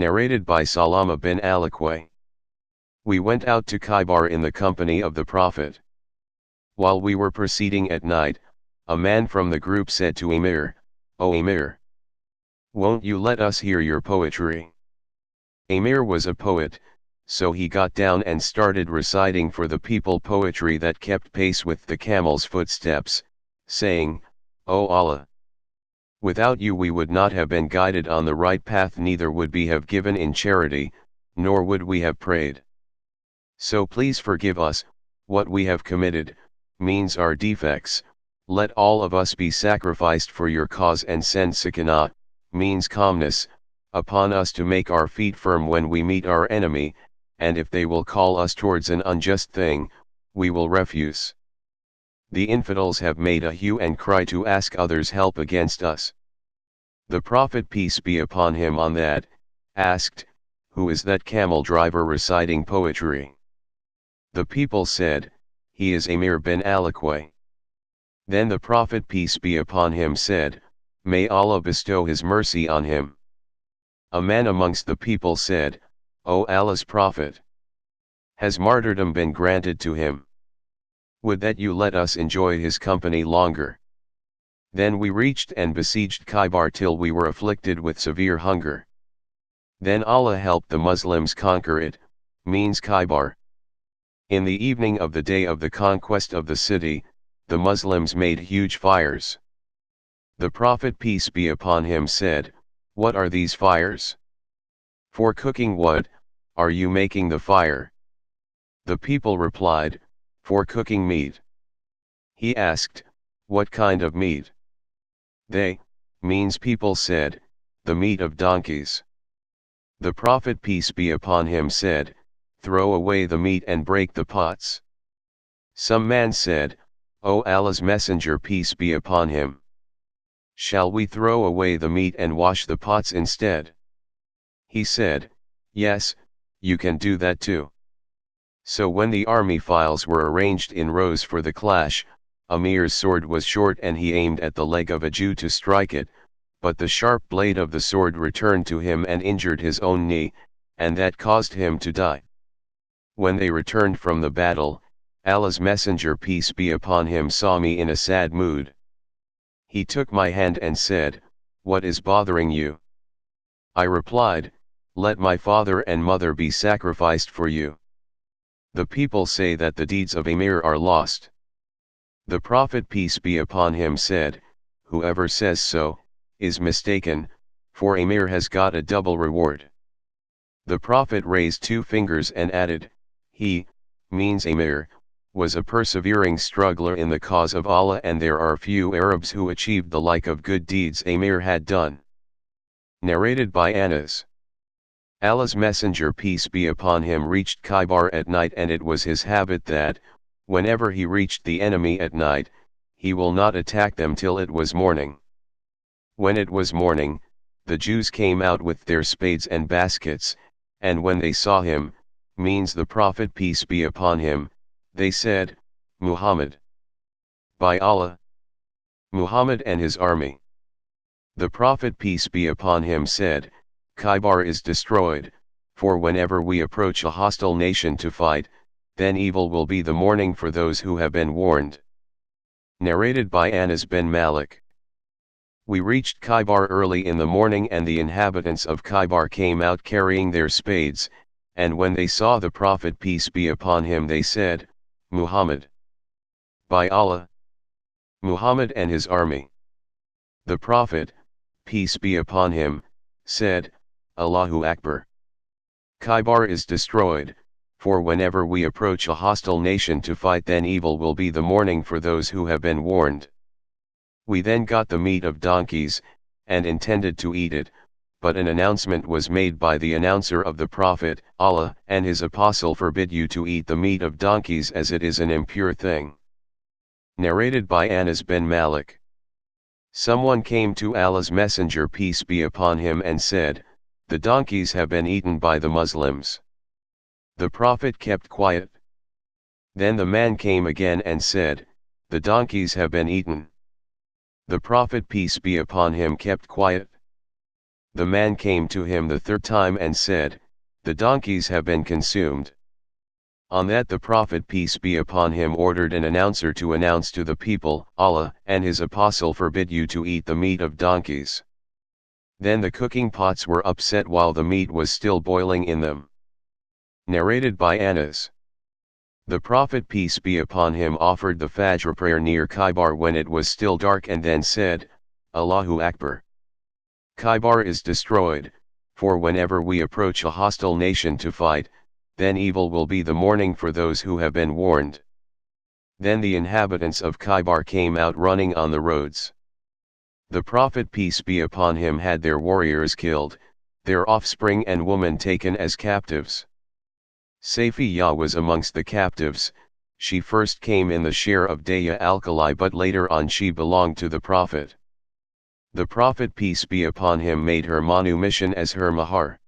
Narrated by Salama bin Aliquay. We went out to Khaybar in the company of the Prophet. While we were proceeding at night, a man from the group said to Emir, "O Emir, won't you let us hear your poetry?" Emir was a poet, so he got down and started reciting for the people poetry that kept pace with the camel's footsteps, saying, "O Allah! Without you we would not have been guided on the right path, neither would we have given in charity, nor would we have prayed. So please forgive us, what we have committed, means our defects, let all of us be sacrificed for your cause and send sakinah, means calmness, upon us to make our feet firm when we meet our enemy, and if they will call us towards an unjust thing, we will refuse. The infidels have made a hue and cry to ask others' help against us." The Prophet, peace be upon him on that, asked, "Who is that camel driver reciting poetry?" The people said, "He is Emir bin Aliquay." Then the Prophet, peace be upon him, said, "May Allah bestow his mercy on him." A man amongst the people said, "O Allah's Prophet! Has martyrdom been granted to him? Would that you let us enjoy his company longer." Then we reached and besieged Khaybar till we were afflicted with severe hunger. Then Allah helped the Muslims conquer it, means Khaybar. In the evening of the day of the conquest of the city, the Muslims made huge fires. The Prophet, peace be upon him, said, "What are these fires? For cooking what are you making the fire?" The people replied, "For cooking meat." He asked, "What kind of meat?" They, means people, said, "The meat of donkeys." The Prophet, peace be upon him, said, "Throw away the meat and break the pots." Some man said, "O Allah's Messenger, peace be upon him! Shall we throw away the meat and wash the pots instead?" He said, "Yes, you can do that too." So when the army files were arranged in rows for the clash, Amir's sword was short and he aimed at the leg of a Jew to strike it, but the sharp blade of the sword returned to him and injured his own knee, and that caused him to die. When they returned from the battle, Allah's Messenger, peace be upon him, saw me in a sad mood. He took my hand and said, "What is bothering you?" I replied, "Let my father and mother be sacrificed for you. The people say that the deeds of Emir are lost." The Prophet, peace be upon him, said, "Whoever says so, is mistaken, for Emir has got a double reward." The Prophet raised two fingers and added, "He, means Emir, was a persevering struggler in the cause of Allah, and there are few Arabs who achieved the like of good deeds Emir had done." Narrated by Anas. Allah's Messenger, peace be upon him, reached Khaybar at night, and it was his habit that, whenever he reached the enemy at night, he will not attack them till it was morning. When it was morning, the Jews came out with their spades and baskets, and when they saw him, means the Prophet, peace be upon him, they said, "Muhammad! By Allah! Muhammad and his army!" The Prophet, peace be upon him, said, "Khaybar is destroyed, for whenever we approach a hostile nation to fight, then evil will be the morning for those who have been warned." Narrated by Anas bin Malik. We reached Khaybar early in the morning, and the inhabitants of Khaybar came out carrying their spades, and when they saw the Prophet, peace be upon him, they said, "Muhammad! By Allah! Muhammad and his army!" The Prophet, peace be upon him, said, "Allahu Akbar! Khaybar is destroyed, for whenever we approach a hostile nation to fight, then evil will be the morning for those who have been warned." We then got the meat of donkeys, and intended to eat it, but an announcement was made by the announcer of the Prophet, "Allah and his apostle forbid you to eat the meat of donkeys, as it is an impure thing." Narrated by Anas bin Malik. Someone came to Allah's Messenger, peace be upon him, and said, "The donkeys have been eaten by the Muslims." The Prophet kept quiet. Then the man came again and said, "The donkeys have been eaten." The Prophet, peace be upon him, kept quiet. The man came to him the third time and said, "The donkeys have been consumed." On that the Prophet peace be upon him ordered an announcer to announce to the people, "Allah and his apostle forbid you to eat the meat of donkeys." Then the cooking pots were upset while the meat was still boiling in them. Narrated by Anas. The Prophet peace be upon him offered the Fajr prayer near Khaybar when it was still dark and then said, "Allahu Akbar." Khaybar is destroyed, for whenever we approach a hostile nation to fight, then evil will be the morning for those who have been warned. Then the inhabitants of Khaybar came out running on the roads. The Prophet peace be upon him had their warriors killed, their offspring and women taken as captives. Safiyyah was amongst the captives. She first came in the share of Daya al-Khalai, but later on she belonged to the Prophet. The Prophet peace be upon him made her manumission as her mahar.